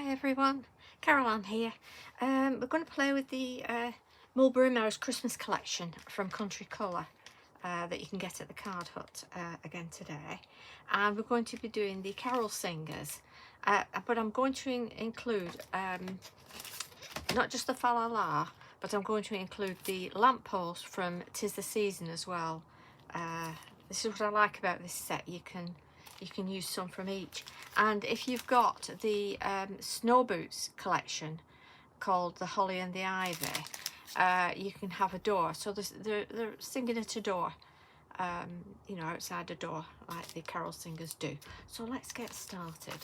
Hi everyone, Caroline here. We're going to play with the Mulberry Mouse Christmas collection from Country Colour that you can get at the Card Hut again today. And we're going to be doing the carol singers, but I'm going to include not just the fa la la, but I'm going to include the lamppost from 'Tis the Season as well. This is what I like about this set. You can use some from each. And if you've got the Snowboots collection called The Holly and the Ivy, you can have a door. So they're singing at a door, you know, outside a door like the carol singers do. So let's get started.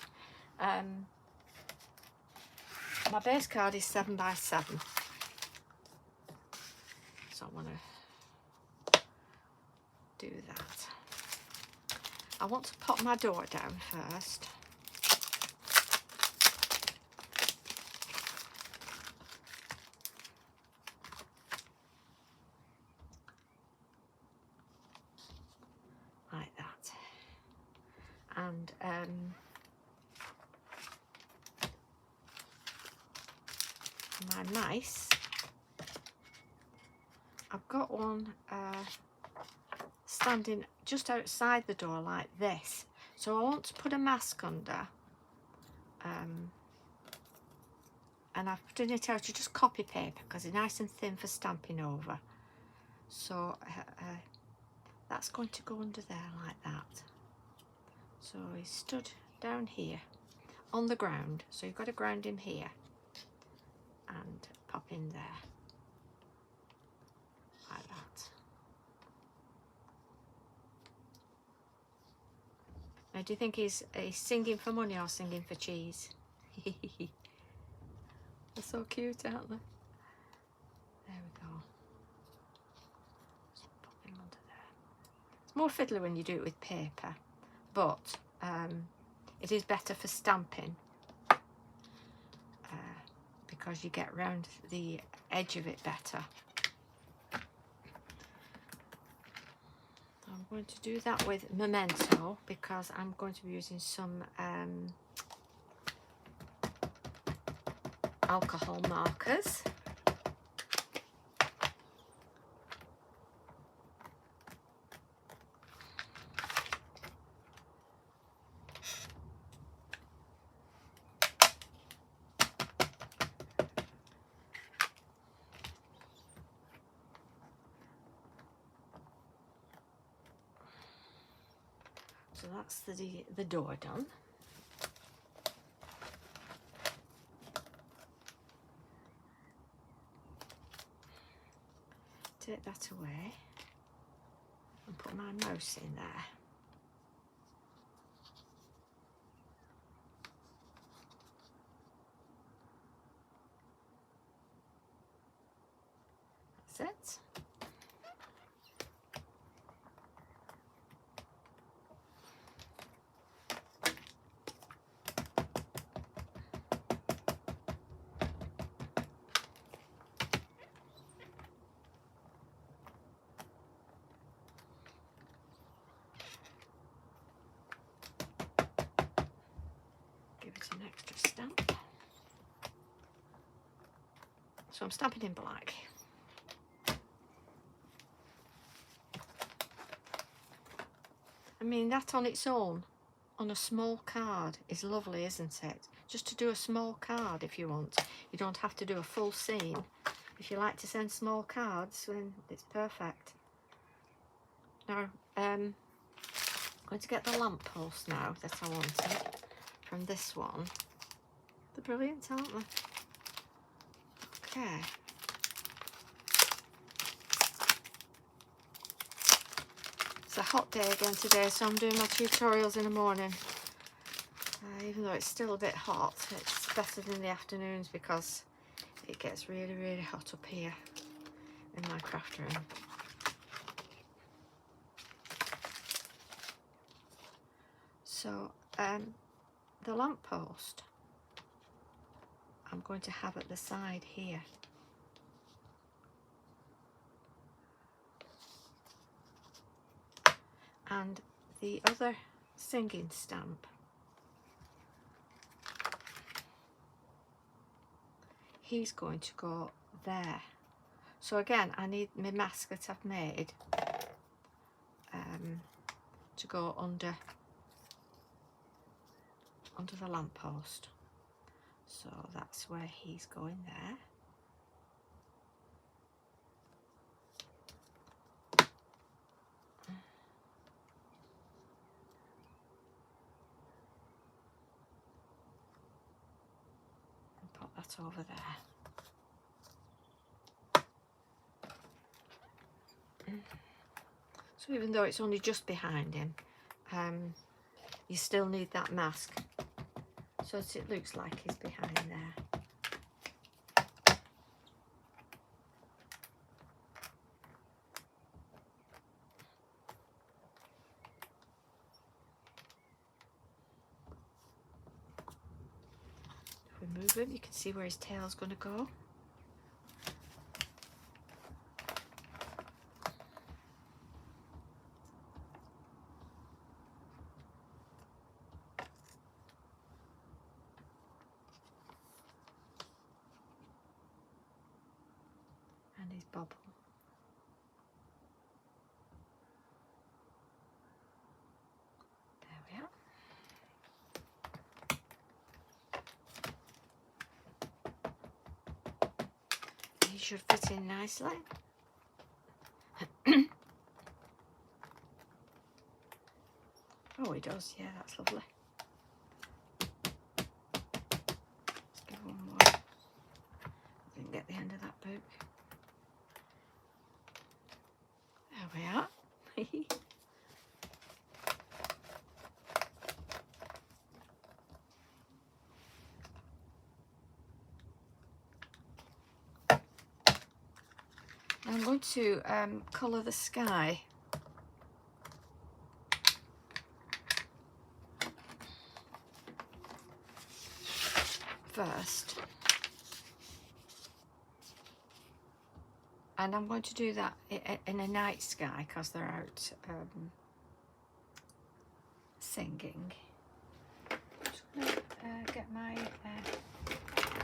My base card is 7 by 7. So I want to do that. I want to pop my door down first. Like that. And my mice, I've got one standing just outside the door like this, so I want to put a mask under, and I've put it out to just copy paper because it's nice and thin for stamping over. So that's going to go under there like that. So he's stood down here on the ground, so you've got to ground him here and pop in there like that. Now, do you think he's singing for money or singing for cheese? They're so cute, aren't they? There we go. Just pop him under there. It's more fiddly when you do it with paper, but it is better for stamping because you get round the edge of it better. I'm going to do that with Memento because I'm going to be using some alcohol markers. So that's the door done. Take that away and put my mouse in there. That's it. An extra stamp. So I'm stamping in black. I mean, that on its own, on a small card, is lovely, isn't it? Just to do a small card if you want. You don't have to do a full scene. If you like to send small cards, then it's perfect. Now, I'm going to get the lamppost now that I wanted from this one. They're brilliant, aren't they? Okay. It's a hot day again today, so I'm doing my tutorials in the morning. Even though it's still a bit hot, it's better than the afternoons because it gets really, really hot up here in my craft room. So, the lamppost I'm going to have at the side here. And the other singing stamp he's going to go there. So again, I need my mask that I've made to go under the lamppost. So that's where he's going there. And pop that over there. So even though it's only just behind him, you still need that mask so that it looks like he's behind there. If we move him, you can see where his tail's going to go. And his bobble. There we are. He should fit in nicely. Oh, he does. Yeah, that's lovely. Let's give one more. I didn't get the end of that book. There we are. I'm going to colour the sky. First. And I'm going to do that in a night sky because they're out singing. I'm just going to get my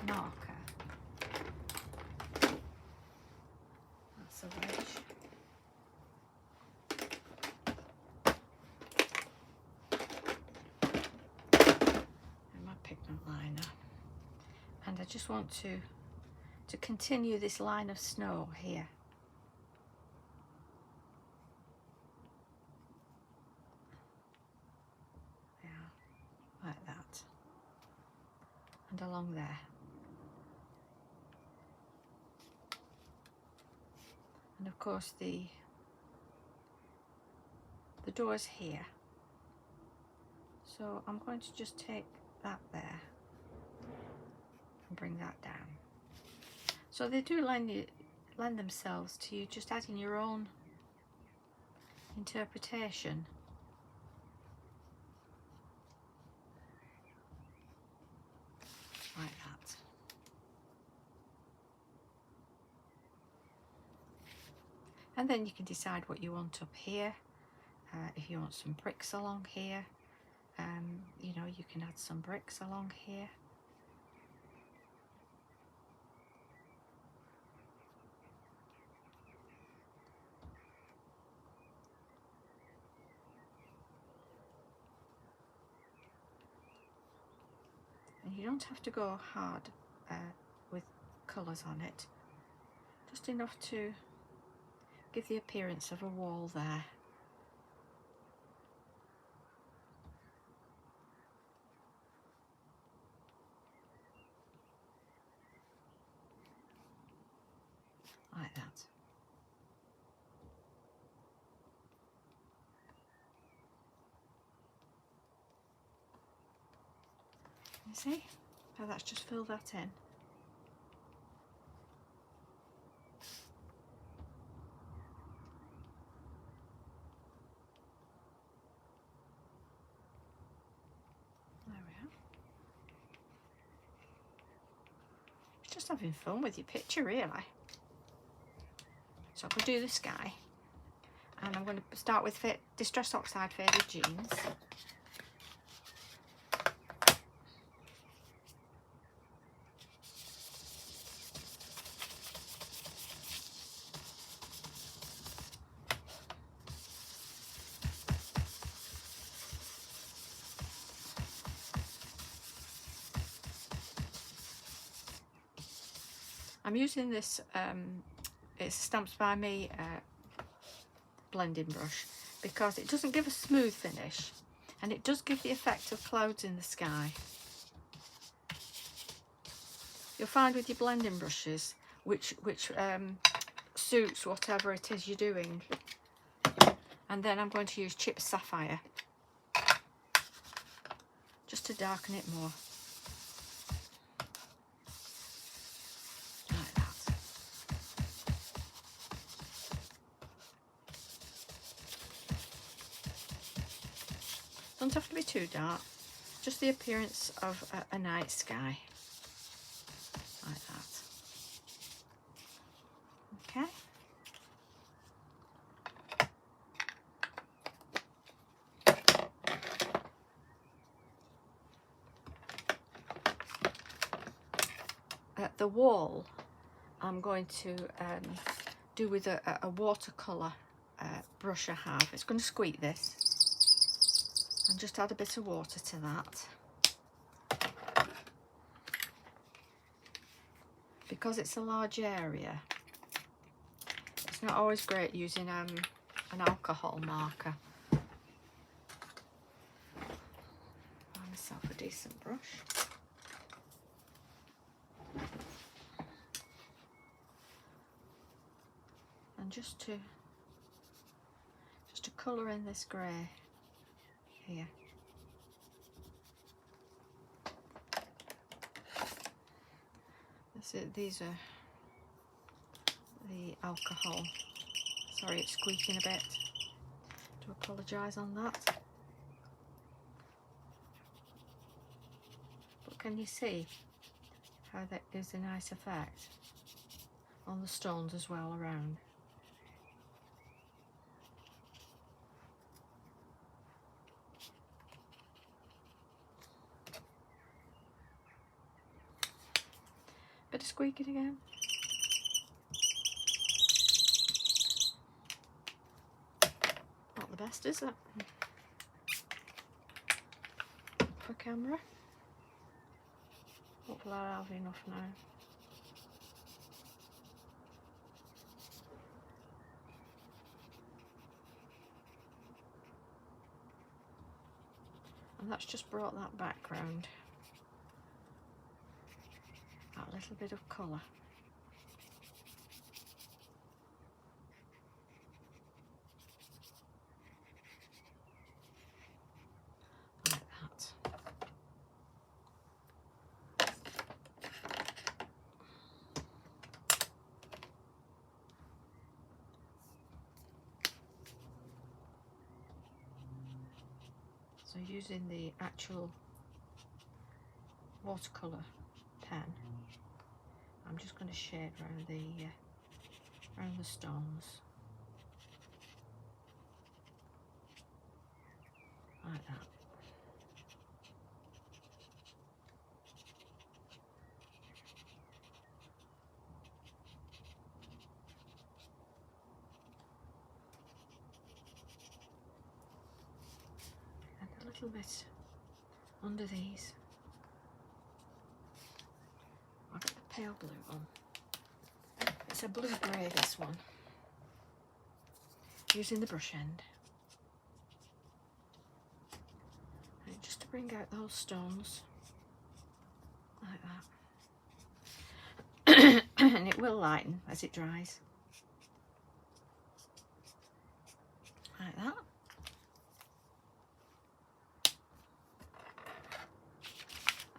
marker. That's a wedge. And my pigment liner. And I just want to continue this line of snow here. Yeah, like that. And along there. And of course the door's here. So I'm going to just take that there and bring that down. So they do lend themselves to you just adding your own interpretation. Like that. And then you can decide what you want up here. If you want some bricks along here, you know, you can add some bricks along here. And you don't have to go hard with colours on it, just enough to give the appearance of a wall there. Like that. You see how that's just filled that in. There we are. It's just having fun with your picture, really. So I'm going to do the sky, and I'm going to start with Distress Oxide Faded Jeans. I'm using this, it's Stamps by Me blending brush, because it doesn't give a smooth finish, and it does give the effect of clouds in the sky. You'll find with your blending brushes which suits whatever it is you're doing. And then I'm going to use chipped sapphire just to darken it more. Like that. Doesn't have to be too dark, just the appearance of a night sky. Like that. Okay. At the wall, I'm going to do with a watercolour brush I have. It's going to squeak this and just add a bit of water to that. Because it's a large area, it's not always great using an alcohol marker. Find myself a decent brush. And just to colour in this grey here. These are the alcohol. Sorry, it's squeaking a bit. Do apologise on that. But can you see how that gives a nice effect on the stones as well around? Bit of squeaking again. Not the best, is it? For camera. Hopefully I'll have enough now. And that's just brought that background. A little bit of colour. Like that. So using the actual watercolour pen, I'm just going to shade around the stones, like that. And a little bit under these. I'll get the pale blue one. It's a blue-grey, this one. Using the brush end. And just to bring out those stones. Like that. And it will lighten as it dries. Like that.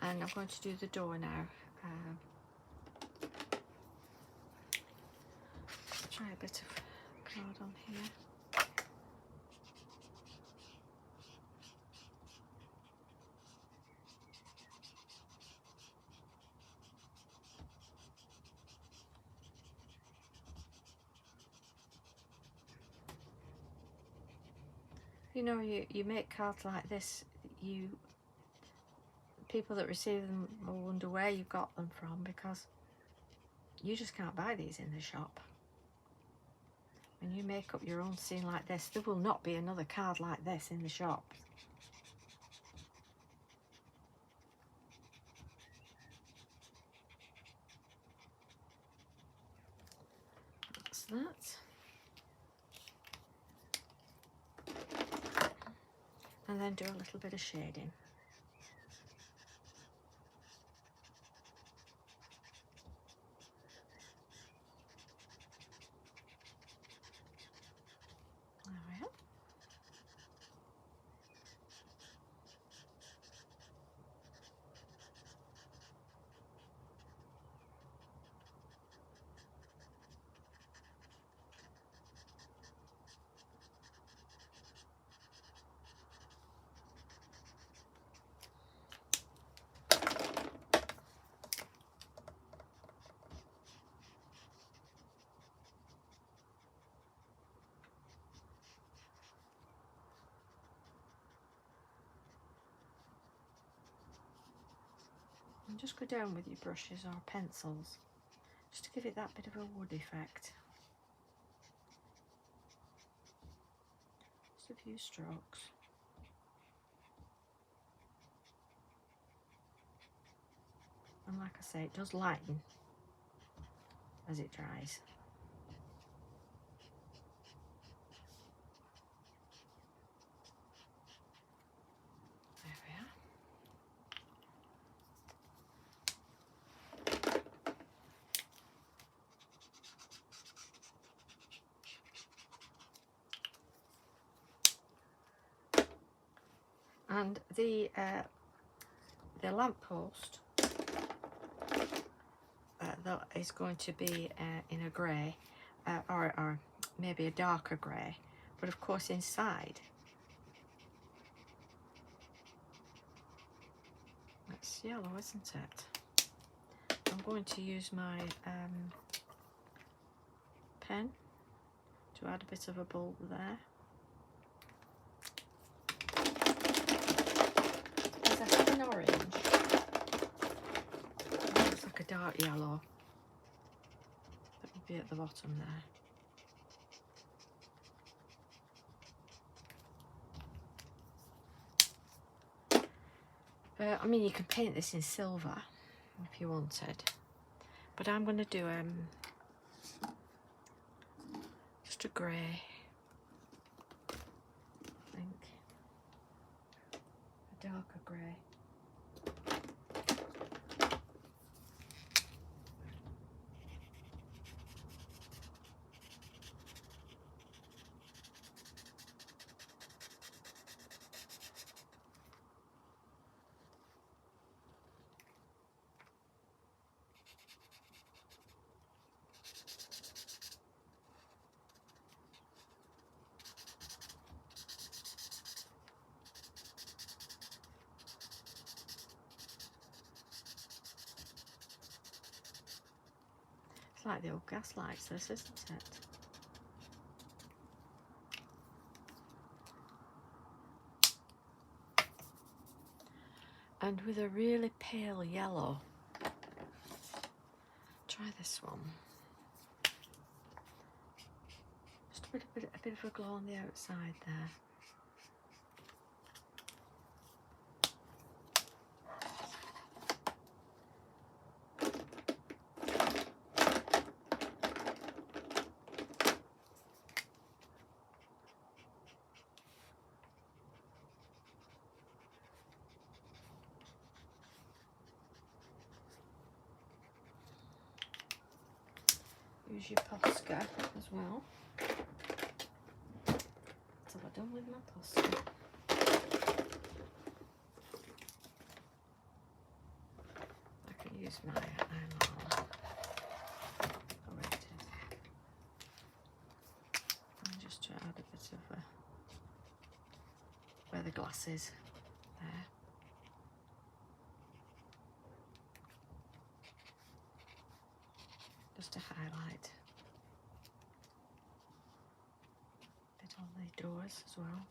And I'm going to do the door now. Try a bit of card on here. You know, you make cards like this, people that receive them will wonder where you got them from, because you just can't buy these in the shop. When you make up your own scene like this, there will not be another card like this in the shop. that. And then do a little bit of shading. There we are. And just go down with your brushes or pencils, just to give it that bit of a wood effect. Just a few strokes. And like I say, it does lighten as it dries. There we are. And the lamppost that is going to be in a grey, or maybe a darker grey, but of course inside it's yellow, isn't it? I'm going to use my pen to add a bit of a bulb there. Because I have an orange. It looks like a dark yellow. That would be at the bottom there. I mean, you can paint this in silver if you wanted, but I'm going to do just a grey, I think, a darker grey. It's like the old gas lights, this, isn't it? And with a really pale yellow, try this one. Just a bit of a glow on the outside there. Use your Posca as well. That's all I've done with my Posca. I can use my eyeliner. And just to add a bit of where the glass is there. Just to highlight a bit on the doors as well.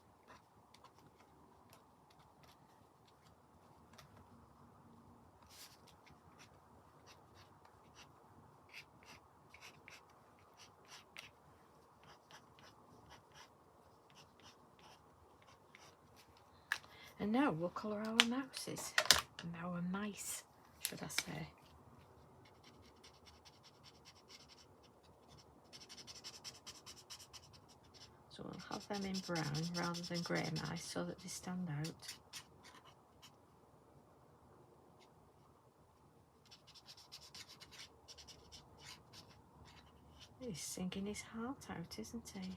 And now we'll colour our mouses, our mice, should I say. So we'll have them in brown rather than grey mice so that they stand out. He's singing his heart out, isn't he?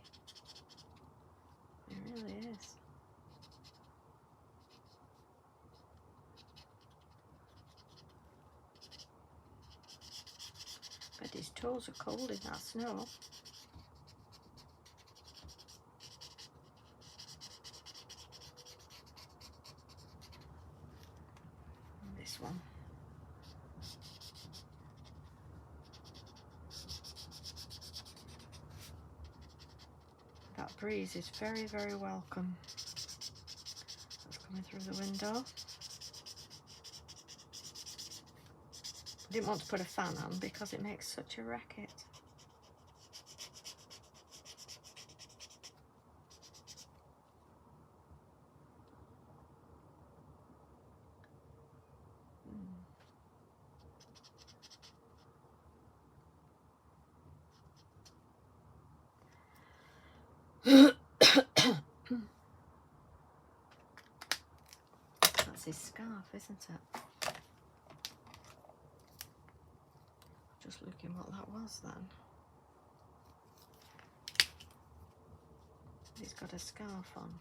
He really is. But his toes are cold in that snow. And this one. That breeze is very, very welcome. That's coming through the window. I didn't want to put a fan on because it makes such a racket. That's his scarf, isn't it? Just looking what that was then. He's got a scarf on.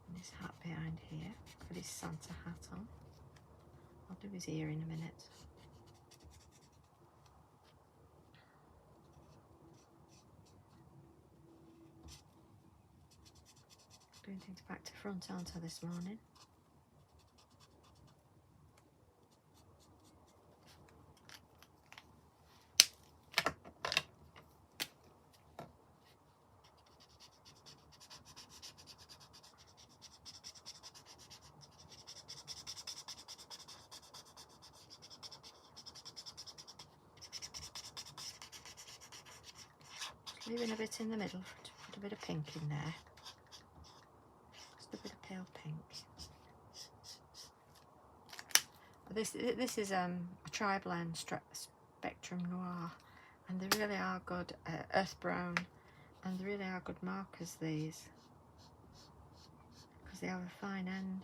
And his hat behind here. Got his Santa hat on. I'll do his ear in a minute. Doing things back to front, aren't I, this morning? Leaving a bit in the middle to put a bit of pink in there. Just a bit of pale pink. This is a tri-blend Spectrum Noir, and they really are good earth brown, and they really are good markers, these, because they have a fine end.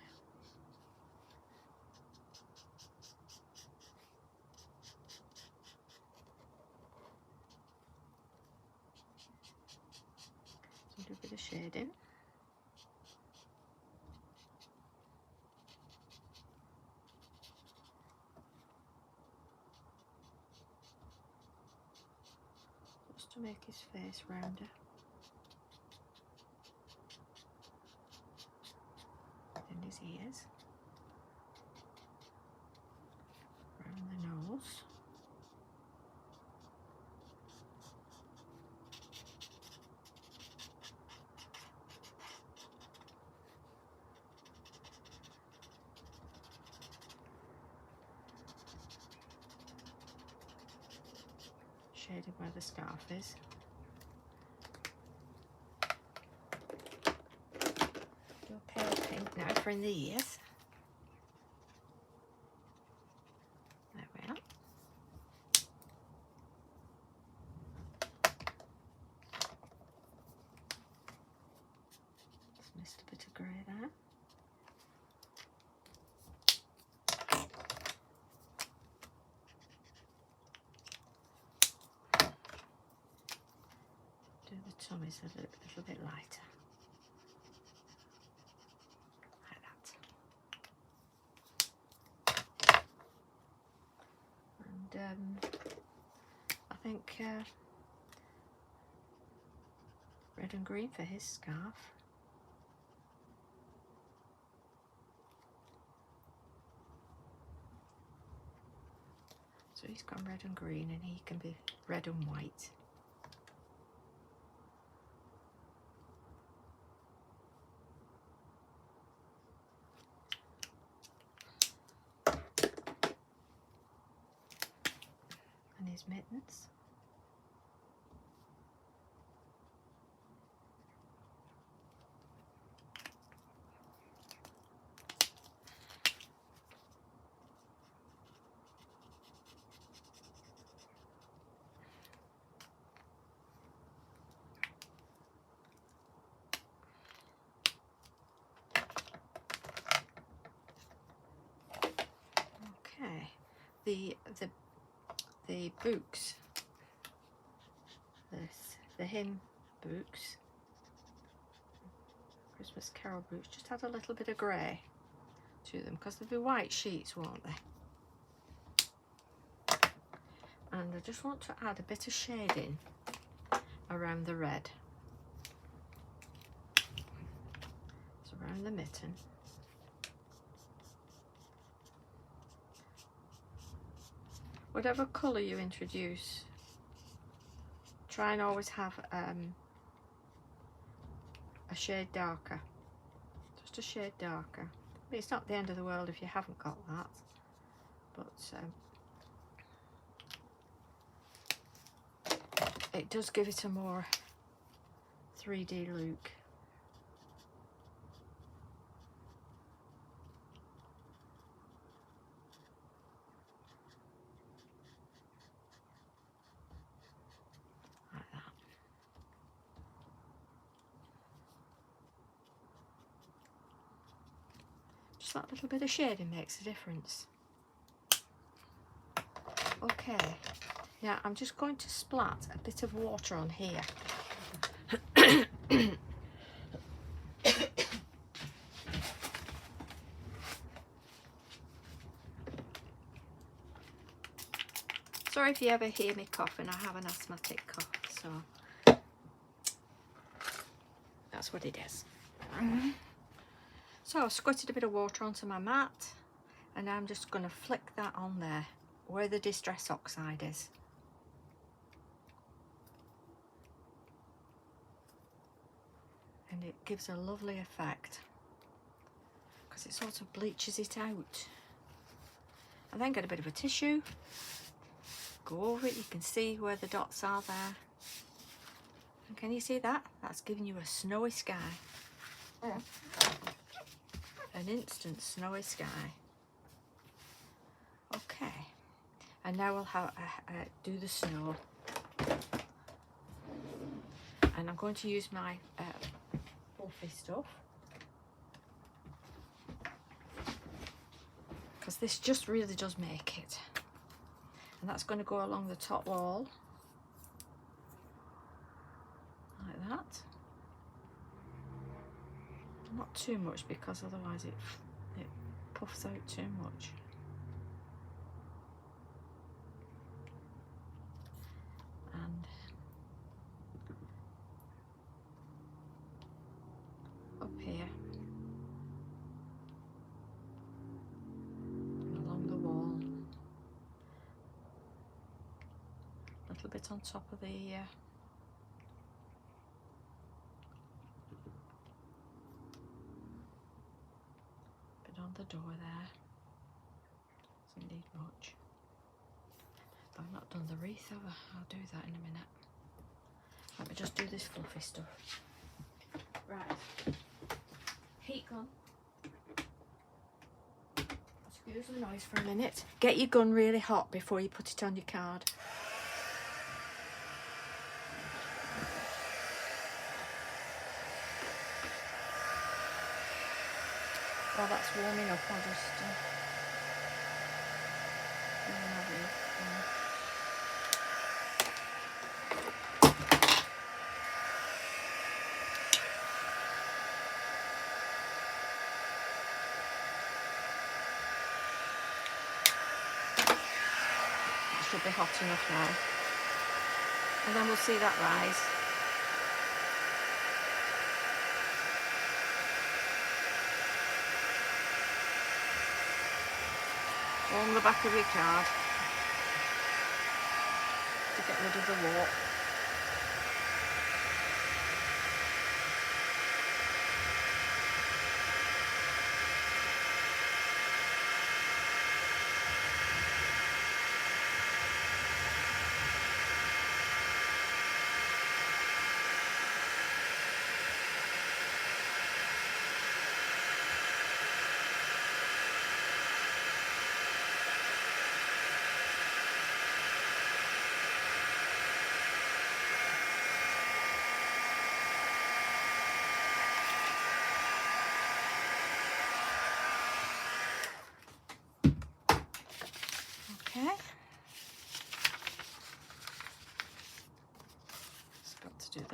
So do a bit of shading. Just to make his face rounder. And his ears. Around the nose. Shaded where the scarf is. Do a pale pink now for in the ears. There we are. Just missed a bit of grey there. Do the tummies a little bit lighter. Like that. And I think red and green for his scarf. So he's got red and green, and he can be red and white. his mittens. Okay, the books, the hymn books, Christmas Carol books, just add a little bit of grey to them because they'll be white sheets, won't they? And I just want to add a bit of shading around the red. So around the mitten. Whatever colour you introduce, try and always have a shade darker, just a shade darker. I mean, it's not the end of the world if you haven't got that, but it does give it a more 3D look. Just that little bit of shading makes a difference. Okay, now I'm just going to splat a bit of water on here. Sorry if you ever hear me coughing, I have an asthmatic cough, so that's what it is. So I've squirted a bit of water onto my mat, and I'm just going to flick that on there where the Distress Oxide is. And it gives a lovely effect because it sort of bleaches it out. And then get a bit of a tissue, go over it. You can see where the dots are there. And can you see that? That's giving you a snowy sky. An instant snowy sky. Okay, and now we'll have do the snow, and I'm going to use my fluffy stuff because this just really does make it, and that's going to go along the top wall like that. Not too much because otherwise it puffs out too much. And up here and along the wall, a little bit on top of the on the door there. Doesn't need much. But I've not done the wreath, have I? I'll do that in a minute. Let me just do this fluffy stuff. Right. Heat gun. Excuse the noise for a minute. Get your gun really hot before you put it on your card. While that's warming up, I'll just it should be hot enough now, and then we'll see that rise. On the back of your card to get rid of the warp.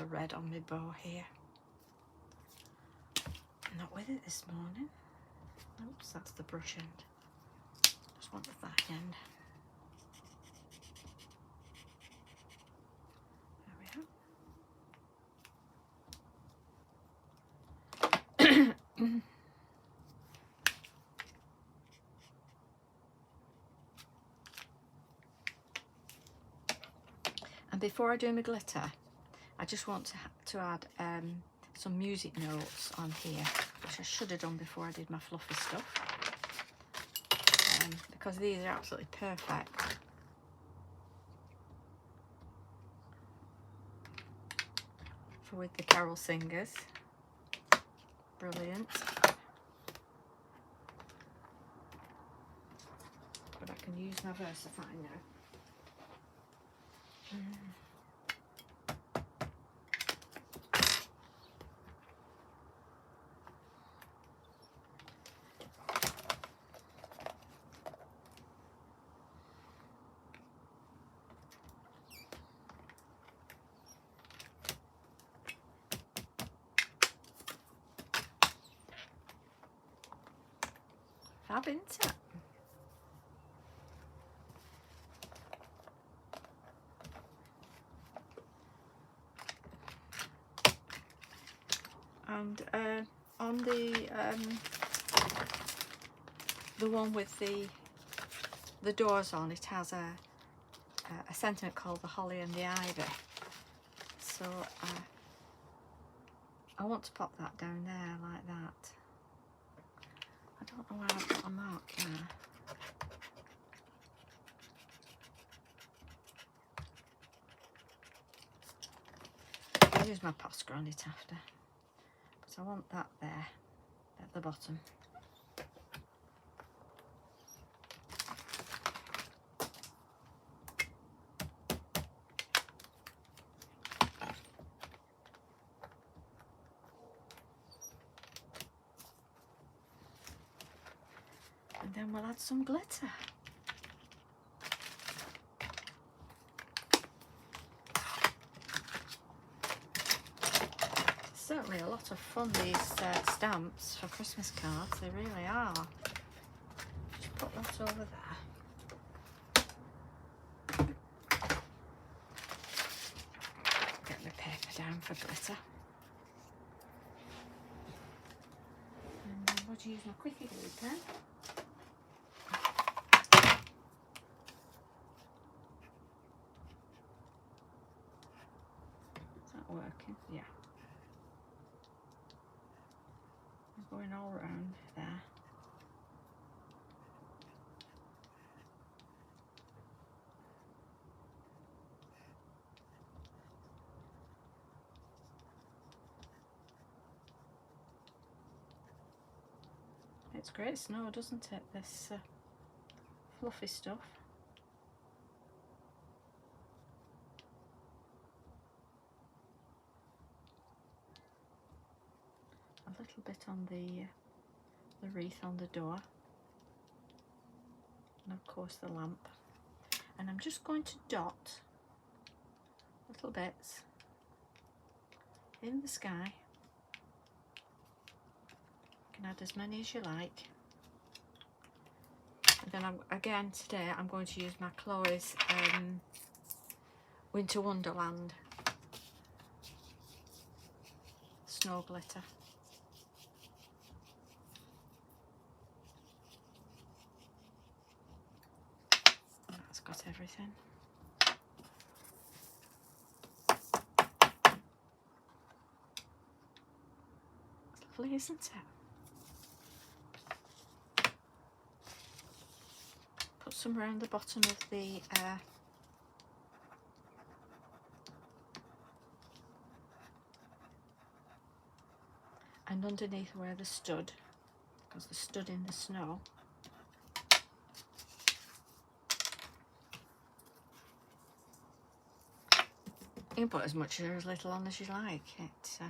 the red on my bow here. Not with it this morning. Oops, that's the brush end. Just want the fine end. There we are. And before I do my glitter, I just want to add some music notes on here, which I should have done before I did my fluffy stuff, because these are absolutely perfect. For with the carol singers. Brilliant. But I can use my VersaFine now. Fab, isn't it? And on the one with the doors on, it has a sentiment called the holly and the ivy. So I want to pop that down there like that. I don't know where I've got a mark there. I'll use my Posca on it after. But I want that there at the bottom. And then we'll add some glitter. Certainly a lot of fun, these stamps for Christmas cards, they really are. Just put that over there. Get my paper down for glitter. And then we'll use my quickie glue pen. Is that working? Yeah. Going all around there. It's great snow, doesn't it? This fluffy stuff. A little bit on the wreath on the door, and of course the lamp. And I'm just going to dot little bits in the sky. You can add as many as you like. And then again today I'm going to use my Chloe's Winter Wonderland snow glitter. That's got everything. It's lovely, isn't it? Put some around the bottom of the and underneath where the stud, because the stud in the snow. You can put as much or as little on as you like. It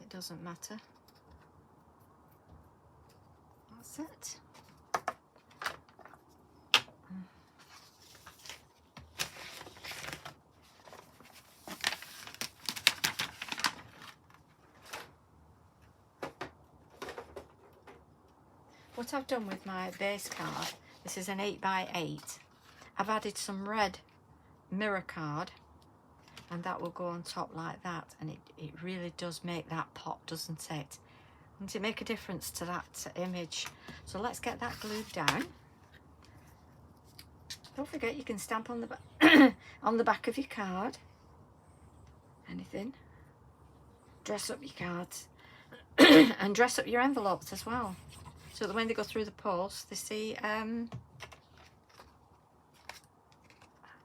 doesn't matter. That's it. what I've done with my base card, this is an 8x8. I've added some red mirror card, and that will go on top like that, and it really does make that pop, doesn't it? Doesn't it make a difference to that image? So let's get that glued down. Don't forget, you can stamp on the back on the back of your card. Anything. Dress up your cards and dress up your envelopes as well, so that when they go through the post, they see a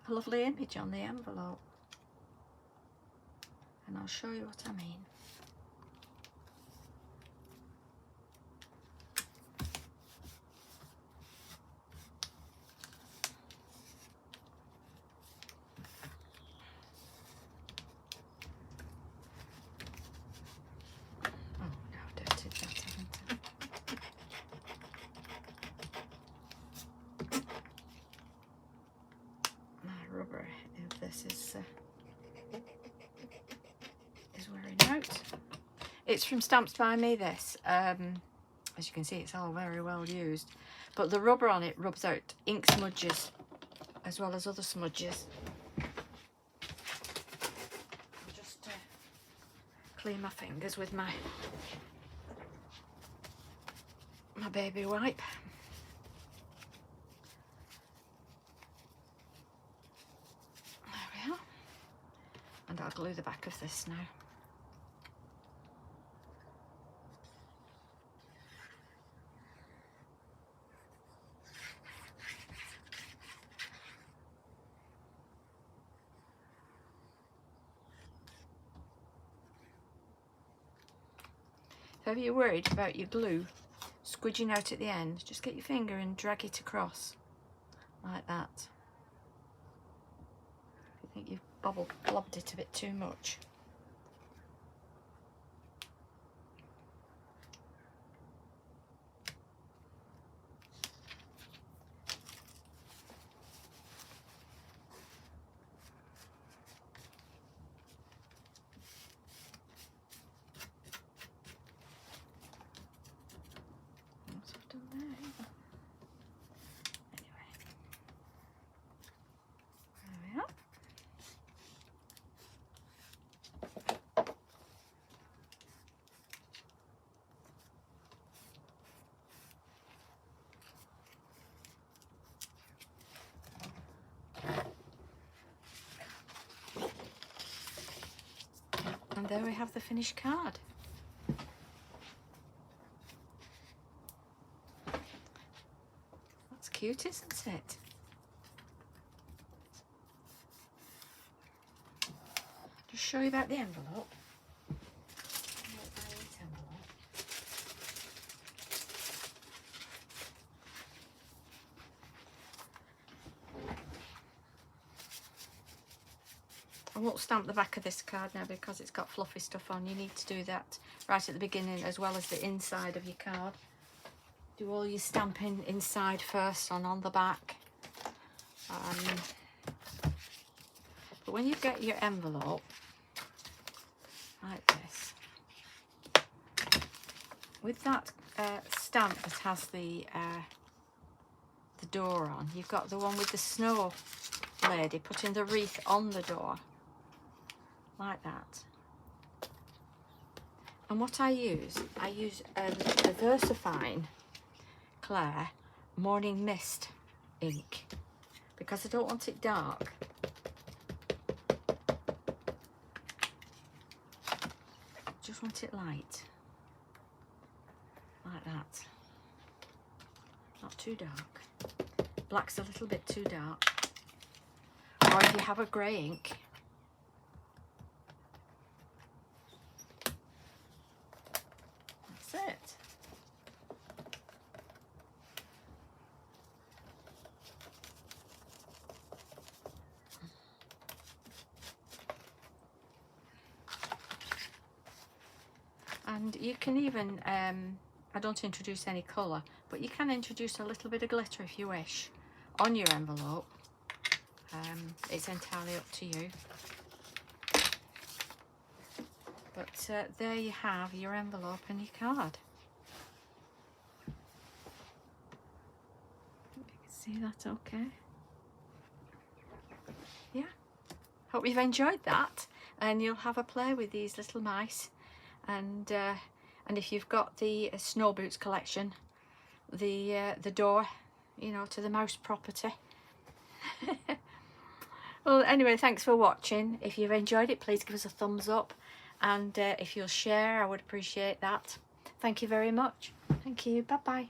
lovely image on the envelope. And I'll show you what I mean. Rubber of this is wearing out. It's from Stamps by Me, this. As you can see, it's all very well used, but the rubber on it rubs out ink smudges as well as other smudges. I'll just clean my fingers with my baby wipe. And I'll glue the back of this now. So if you're worried about your glue squidging out at the end, just get your finger and drag it across like that. If you think you've blobbed it a bit too much. Once I've done that. Anyway, there we are. And there we have the finished card. That's cute, isn't it? Just show you about the envelope. I won't stamp the back of this card now because it's got fluffy stuff on. You need to do that right at the beginning as well as the inside of your card. Do all your stamping inside first and on the back. But when you get your envelope like this, with that stamp that has the door on, you've got the one with the snow lady putting the wreath on the door. Like that. And what I use a VersaFine Claire Morning Mist ink because I don't want it dark. Just want it light. Like that. Not too dark. Black's a little bit too dark. Or if you have a grey ink, that's it. And you can even, I don't introduce any colour, but you can introduce a little bit of glitter if you wish on your envelope. It's entirely up to you. But there you have your envelope and your card. See that okay? Yeah. Hope you've enjoyed that, and you'll have a play with these little mice. And if you've got the Snowboots collection, the door, you know, to the mouse property. Well, anyway, thanks for watching. If you've enjoyed it, please give us a thumbs up, and if you'll share, I would appreciate that. Thank you very much. Thank you. Bye bye.